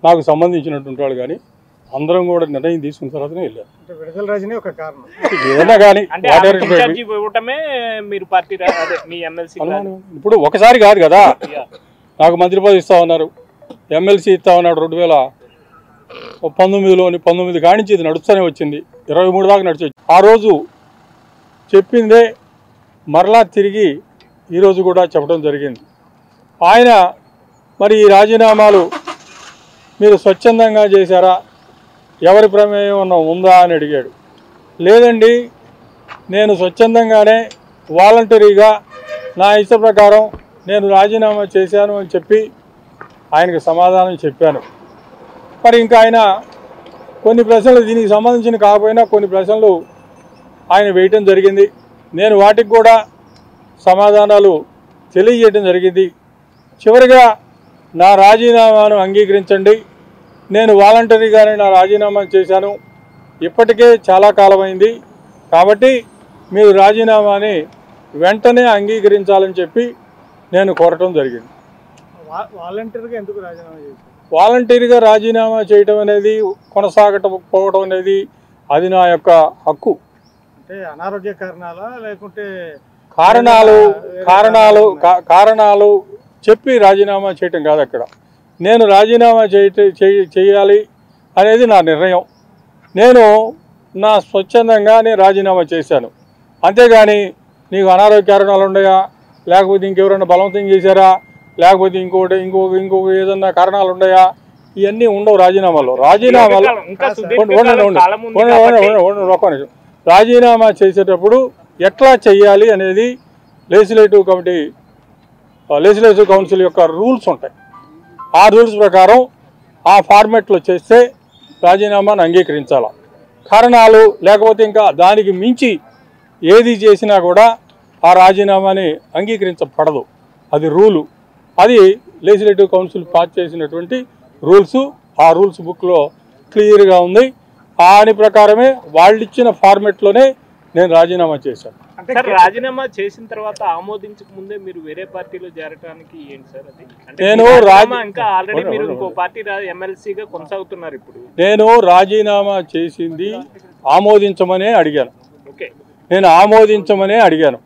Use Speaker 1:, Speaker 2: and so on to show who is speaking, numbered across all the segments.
Speaker 1: నాకు సంబంధించినటువంటి వాళ్ళు కానీ అందరం కూడా నిర్ణయం తీసుకున్న తర్వాతనే వెళ్ళారు.
Speaker 2: విడుదల రజనీ ఒక కారణం
Speaker 1: ఏదైనా కానీ ఇప్పుడు ఒకసారి కాదు కదా, నాకు మంత్రి పదవి ఇస్తా ఉన్నారు, ఎమ్మెల్సీ ఇస్తా ఉన్నాడు 2019 కానించి ఇది నడుస్తూనే వచ్చింది, 23 దాకా నడిచి ఆ రోజు చెప్పిందే మరలా తిరిగి ఈరోజు కూడా చెప్పడం జరిగింది. ఆయన మరి ఈ రాజీనామాలు మీరు స్వచ్ఛందంగా చేశారా, ఎవరి ప్రమేయం ఉందా అని అడిగాడు. లేదండి, నేను స్వచ్ఛందంగానే వాలంటరీగా నా ఇష్ట ప్రకారం నేను రాజీనామా చేశాను అని చెప్పి ఆయనకు సమాధానం చెప్పాను. మరి ఇంకా ఆయన కొన్ని ప్రశ్నలు దీనికి సంబంధించిన కాకపోయినా కొన్ని ప్రశ్నలు ఆయన వేయటం జరిగింది. నేను వాటికి కూడా సమాధానాలు తెలియజేయడం జరిగింది. చివరిగా నా రాజీనామాను అంగీకరించండి, నేను వాలంటరీగానే నా రాజీనామా చేశాను, ఇప్పటికే చాలా కాలమైంది కాబట్టి మీరు రాజీనామాని వెంటనే అంగీకరించాలని చెప్పి నేను కోరటం జరిగింది.
Speaker 2: వాలంటీర్గా ఎందుకు రాజీనామా చేశారు?
Speaker 1: వాలంటీర్గా రాజీనామా చేయటం అనేది కొనసాగకపోవడం అనేది అది నా యొక్క హక్కు.
Speaker 2: అంటే అనారోగ్య కారణాలా లేకుంటే
Speaker 1: కారణాలు చెప్పి రాజీనామా చేయటం కాదు. అక్కడ నేను రాజీనామా చేయాలి అనేది నా నిర్ణయం. నేను నా స్వచ్ఛందంగా నేను రాజీనామా చేశాను. అంతేగాని నీకు అనారోగ్య కారణాలు ఉన్నాయా, లేకపోతే ఇంకెవరైనా బలవంతం చేశారా, లేకపోతే ఇంకొక ఏదన్నా కారణాలు ఉన్నాయా, ఇవన్నీ ఉండవు రాజీనామాలో. రాజీనామా చేసేటప్పుడు ఎట్లా చెయ్యాలి అనేది లెజిస్లేటివ్ కౌన్సిల్ యొక్క రూల్స్ ఉంటాయి. ఆ రూల్స్ ప్రకారం ఆ ఫార్మెట్లో చేస్తే రాజీనామాను అంగీకరించాలి. కారణాలు లేకపోతే ఇంకా దానికి మించి ఏది చేసినా కూడా ఆ రాజీనామాని అంగీకరించబడదు. అది రూలు. అది లెజిస్లేటివ్ కౌన్సిల్ పాస్ చేసినటువంటి రూల్స్. ఆ రూల్స్ బుక్లో క్లియర్గా ఉంది. దాని ప్రకారమే వాళ్ళు ఇచ్చిన ఫార్మెట్లోనే నేను రాజీనామా చేశాను.
Speaker 3: అంటే రాజీనామా చేసిన తర్వాత ఆమోదించక ముందే మీరు వేరే పార్టీలో చేరడానికి ఏంటి సార్ అది?
Speaker 1: నేను
Speaker 3: ఇంకా ఆల్రెడీ మీరు ఇంకో పార్టీ ఎమ్మెల్సీగా కొనసాగుతున్నారు. ఇప్పుడు
Speaker 1: నేను రాజీనామా చేసింది ఆమోదించమనే అడిగాను.
Speaker 3: ఓకే,
Speaker 1: నేను ఆమోదించమనే అడిగాను.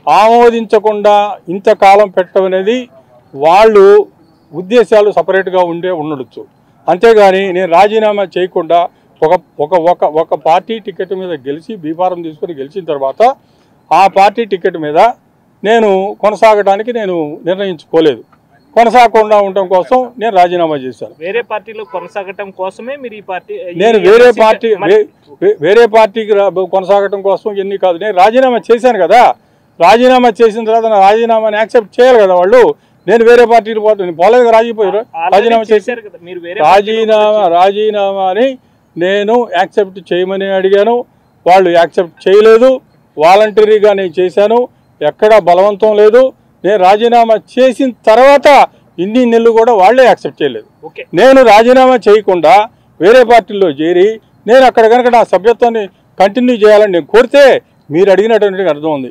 Speaker 1: ఆమోదించకుండా ఇంతకాలం పెట్టడం అనేది వాళ్ళు ఉద్దేశాలు సపరేట్గా ఉండొచ్చు. అంతేగాని నేను రాజీనామా చేయకుండా ఒక పార్టీ టికెట్ మీద గెలిచి బీఫారం తీసుకొని గెలిచిన తర్వాత ఆ పార్టీ టికెట్ మీద నేను కొనసాగడానికి నేను నిర్ణయించుకోలేదు. కొనసాగకుండా ఉండటం కోసం నేను రాజీనామా చేశాను.
Speaker 3: వేరే పార్టీలో కొనసాగటం కోసమే మీరు ఈ పార్టీ
Speaker 1: నేను వేరే పార్టీకి కొనసాగటం కోసం ఎన్ని కాదు, నేను రాజీనామా చేశాను కదా. రాజీనామా చేసిన తర్వాత నా రాజీనామాని యాక్సెప్ట్ చేయాలి కదా వాళ్ళు. నేను వేరే పార్టీకి పోలేదు, రాజీపోయారు. రాజీనామా చేశారు కదా. రాజీనామాని నేను యాక్సెప్ట్ చేయమని అడిగాను, వాళ్ళు యాక్సెప్ట్ చేయలేదు. వాలంటరీగా నేను చేశాను, ఎక్కడా బలవంతం లేదు. నేను రాజీనామా చేసిన తర్వాత ఇన్ని నెలలు కూడా వాళ్ళే యాక్సెప్ట్ చేయలేదు. నేను రాజీనామా చేయకుండా వేరే పార్టీల్లో చేరి నేను అక్కడ కనుక నా సభ్యత్వాన్ని కంటిన్యూ చేయాలని నేను కోరితే మీరు అడిగినటువంటి అర్థం ఉంది.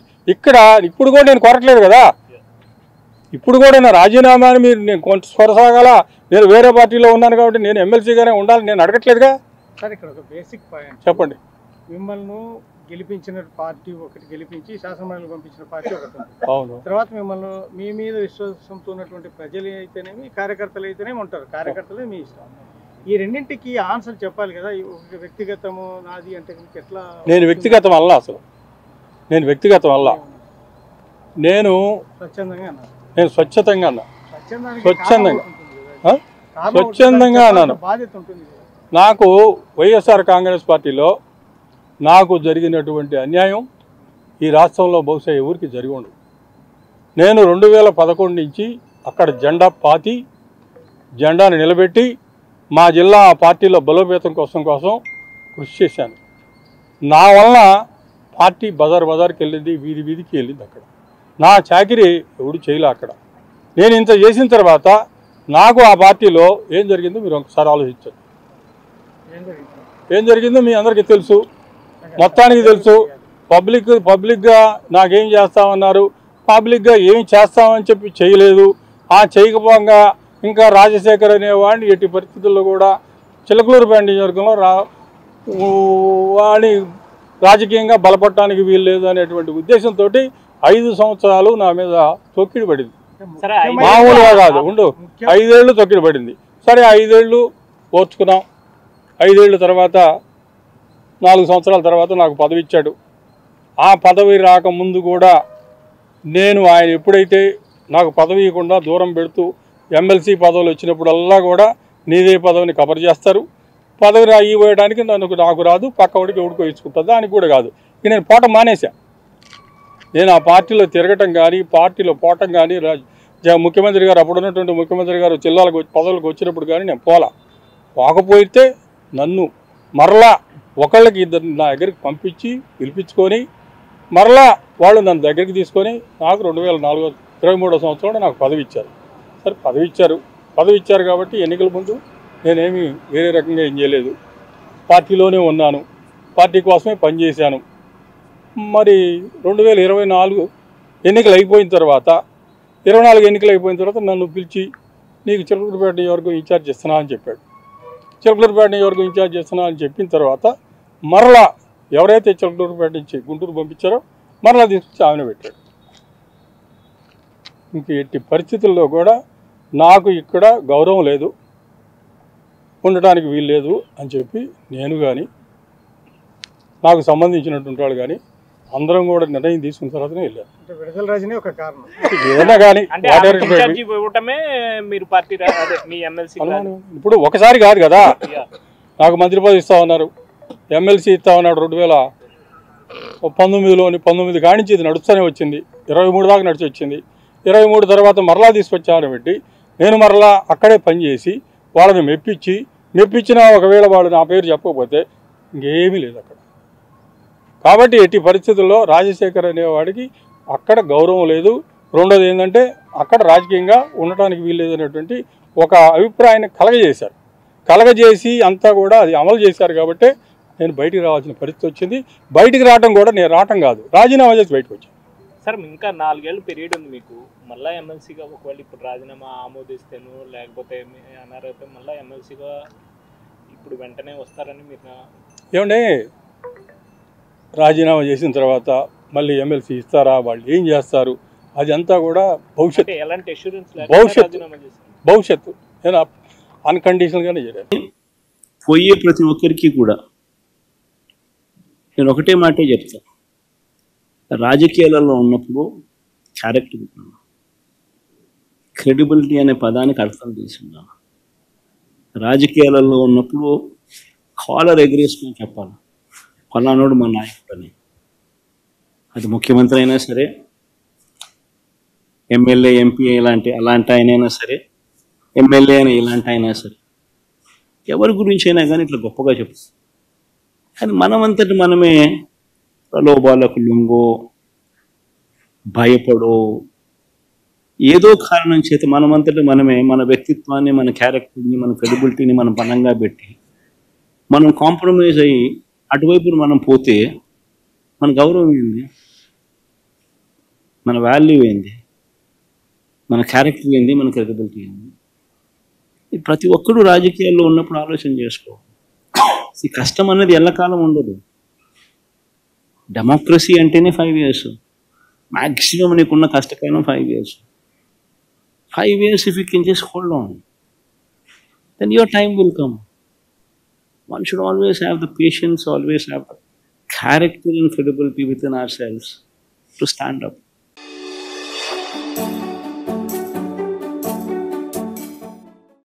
Speaker 1: ఇప్పుడు కూడా నేను కోరట్లేదు కదా. ఇప్పుడు కూడా నా రాజీనామాని మీరు నేను కొనసాగాల, నేను వేరే పార్టీలో ఉన్నాను కాబట్టి నేను ఎమ్మెల్సీగానే ఉండాలి నేను అడగట్లేదుగా.
Speaker 2: సార్ ఇక్కడ ఒక బేసిక్ పాయింట్
Speaker 1: చెప్పండి.
Speaker 2: మిమ్మల్ని గెలిపించిన పార్టీ ఒకటి, గెలిపించి శాసనమండలికి పంపించిన పార్టీ ఒకటి.
Speaker 1: అవును.
Speaker 2: తర్వాత మిమ్మల్ని మీ మీద విశ్వాసంతో ఉన్నటువంటి ప్రజలు అయితేనేమి కార్యకర్తలు అయితేనేమి ఉంటారు. కార్యకర్తలే మీ ఇష్టం. ఈ రెండింటికి ఆన్సర్ చెప్పాలి కదా. ఒక వ్యక్తిగతము నాది అంటే ఎట్లా?
Speaker 1: నేను వ్యక్తిగతం వల్ల అసలు నేను వ్యక్తిగతం వల్ల నేను స్వచ్ఛతంగా అన్నా. స్వచ్ఛందంగా అన్నాను.
Speaker 2: బాధ్యత ఉంటుంది.
Speaker 1: నాకు వైఎస్ఆర్ కాంగ్రెస్ పార్టీలో నాకు జరిగినటువంటి అన్యాయం ఈ రాష్ట్రంలో బహుశా ఎవరికి జరిగి ఉండదు. నేను 2011 నుంచి అక్కడ జెండా పాతి జెండాను నిలబెట్టి మా జిల్లా ఆ పార్టీలో బలోపేతం కోసం కృషి చేశాను. నా వలన పార్టీ బజార్కి వెళ్ళింది, వీధికి వెళ్ళింది. అక్కడ నా చాకిరి ఎవడు చేయలే. అక్కడ నేను ఇంత చేసిన తర్వాత నాకు ఆ పార్టీలో ఏం జరిగిందో మీరు ఒకసారి ఆలోచించండి. ఏం జరిగిందో మీ అందరికీ తెలుసు, మొత్తానికి తెలుసు. పబ్లిక్గా నాకేం చేస్తామన్నారు, పబ్లిక్గా ఏం చేస్తామని చెప్పి చేయలేదు. ఆ చేయకపోగా ఇంకా రాజశేఖర్ అనేవాడిని ఎట్టి పరిస్థితుల్లో కూడా చిలకలూరుపేట నియోజకవర్గంలో వాడిని రాజకీయంగా బలపడటానికి వీలు లేదు అనేటువంటి ఉద్దేశంతో 5 సంవత్సరాలు నా మీద తొక్కిడి పడింది.
Speaker 3: సరే,
Speaker 1: మామూలుగా కాదు, 5 ఏళ్ళు తొక్కిడి పడింది. సరే 5 ఏళ్ళు ఓర్చుకున్నాం. 5 ఏళ్ళ తర్వాత 4 సంవత్సరాల తర్వాత నాకు పదవి ఇచ్చాడు. ఆ పదవి రాకముందు కూడా నేను ఆయన ఎప్పుడైతే నాకు పదవి ఇవ్వకుండా దూరం పెడుతూ ఎమ్మెల్సీ పదవులు వచ్చినప్పుడల్లా కూడా నీదే పదవిని కవర్ చేస్తారు, పదవి ఇవ్వడానికి నాకు రాదు, పక్కవాడికి ఎవడికో ఇచ్చుకుంటుంది, దానికి కూడా కాదు. ఇక నేను పోవటం మానేశా. నేను ఆ పార్టీలో తిరగటం కానీ పార్టీలో పోవటం కానీ ముఖ్యమంత్రి గారు అప్పుడున్నటువంటి ముఖ్యమంత్రి గారు జిల్లాలకు పదవులకు వచ్చినప్పుడు కానీ నేను పోకపోతే నన్ను మరలా ఒకళ్ళకి 2 నా దగ్గరికి పంపించి పిలిపించుకొని మరలా వాళ్ళు నన్ను దగ్గరికి తీసుకొని నాకు 2023 సంవత్సరంలో నాకు పదవి ఇచ్చారు. సరే పదవి ఇచ్చారు కాబట్టి ఎన్నికల ముందు నేనేమి వేరే రకంగా ఏం చేయలేదు, పార్టీలోనే ఉన్నాను, పార్టీ కోసమే పనిచేశాను. మరి 2024 ఎన్నికలు అయిపోయిన తర్వాత 24 ఎన్నికలు అయిపోయిన తర్వాత నన్ను పిలిచి నీకు చిలకలూరుపేట నియోజకవర్గం ఇన్ఛార్జ్ ఇస్తున్నా అని చెప్పాడు. చిలకలూరుపేట నియోజకవర్గం ఇన్ఛార్జ్ ఇస్తున్నా అని చెప్పిన తర్వాత మరలా ఎవరైతే చిలకలూరుపేట నుంచి గుంటూరు పంపించారో మరలా తీసుకొచ్చి ఆమెను పెట్టాడు. ఇంక ఎట్టి పరిస్థితుల్లో కూడా నాకు ఇక్కడ గౌరవం లేదు, ఉండటానికి వీలు లేదు అని చెప్పి నేను కానీ నాకు సంబంధించినటువంటి వాళ్ళు కానీ అందరం కూడా నిర్ణయం తీసుకున్న తర్వాతనే వెళ్ళారు.
Speaker 2: విడుదల రాజనే ఒక కారణం
Speaker 1: ఏదైనా కానీ ఇప్పుడు ఒకసారి కాదు కదా, నాకు మంత్రి పదవి ఇస్తా ఉన్నారు, ఎమ్మెల్సీ ఇస్తా ఉన్నాడు 2019 కానించి ఇది నడుస్తూనే వచ్చింది, 23 దాకా నడిచి వచ్చింది. 23 తర్వాత మరలా తీసుకొచ్చాను పెట్టి నేను మరలా అక్కడే పనిచేసి వాళ్ళని మెప్పించినా ఒకవేళ వాళ్ళు నా పేరు చెప్పకపోతే ఇంకేమీ లేదు అక్కడ. కాబట్టి ఎట్టి పరిస్థితుల్లో రాజశేఖర్ అనేవాడికి అక్కడ గౌరవం లేదు. రెండోది ఏంటంటే అక్కడ రాజకీయంగా ఉండటానికి వీలు లేదనేటువంటి ఒక అభిప్రాయాన్ని కలగజేసి అంతా కూడా అది అమలు చేశారు. కాబట్టి నేను బయటికి రావాల్సిన పరిస్థితి వచ్చింది. బయటికి రావడం కూడా నేను రావటం కాదు, రాజీనామా చేసి బయటకు వచ్చాను.
Speaker 3: సార్, ఇంకా 4 ఏళ్ళు పీరియడ్ ఉంది మీకు. మళ్ళీ ఎమ్మెల్సీగా ఒకవేళ ఇప్పుడు రాజీనామా ఆమోదిస్తేను లేకపోతే అన్నారైతే మళ్ళీ ఎమ్మెల్సీగా ఇప్పుడు వెంటనే వస్తారని మీరు
Speaker 1: ఏమంటే రాజీనామా చేసిన తర్వాత మళ్ళీ ఎమ్మెల్సీ ఇస్తారా, వాళ్ళు ఏం చేస్తారు, అది అంతా కూడా భవిష్యత్తు.
Speaker 3: ఎలాంటి అష్యూరెన్స్
Speaker 1: భవిష్యత్తు నేను అన్కండిషనల్గానే చేయలేదు.
Speaker 4: పోయే ప్రతి ఒక్కరికి కూడా నేను ఒకటే మాటే చెప్తాను, రాజకీయాలలో ఉన్నప్పుడు క్యారెక్టర్ క్రెడిబిలిటీ అనే పదానికి అర్థం తీసుకున్నాను. రాజకీయాలలో ఉన్నప్పుడు కాలర్ ఎగరేసుకొని చెప్పాలి, ఫలానాడు మా నాయకుడు అని. అది ముఖ్యమంత్రి అయినా సరే, ఎమ్మెల్యే ఎంపీ అలాంటి ఆయనైనా సరే, ఎమ్మెల్యే అయినా ఇలాంటి అయినా సరే, ఎవరి గురించి అయినా కానీ ఇట్లా గొప్పగా చెప్తాం. కానీ మనమంతటి మనమే ప్రలోభాలకు లొంగో, భయపడో, ఏదో కారణం చేత మనమంతటి మనమే మన వ్యక్తిత్వాన్ని, మన క్యారెక్టర్ని, మన క్రెడిబిలిటీని మనం బలంగా పెట్టి మనం కాంప్రమైజ్ అయ్యి అటువైపు మనం పోతే మన గౌరవం ఏంది, మన వాల్యూ ఏంది, మన క్యారెక్టర్ ఏంది, మన క్రెడిబిలిటీ ఏంది? ప్రతి ఒక్కరూ రాజకీయాల్లో ఉన్నప్పుడు ఆలోచన చేసుకో. ఈ కష్టం అనేది ఎల్లకాలం ఉండదు. డెమోక్రసీ అంటేనే 5 years, మ్యాక్సిమం నీకున్న కష్టకాలం 5 years. 5 years if you can just hold on, then your time will come. One should always have the patience, always have the character and credibility within ourselves to stand up.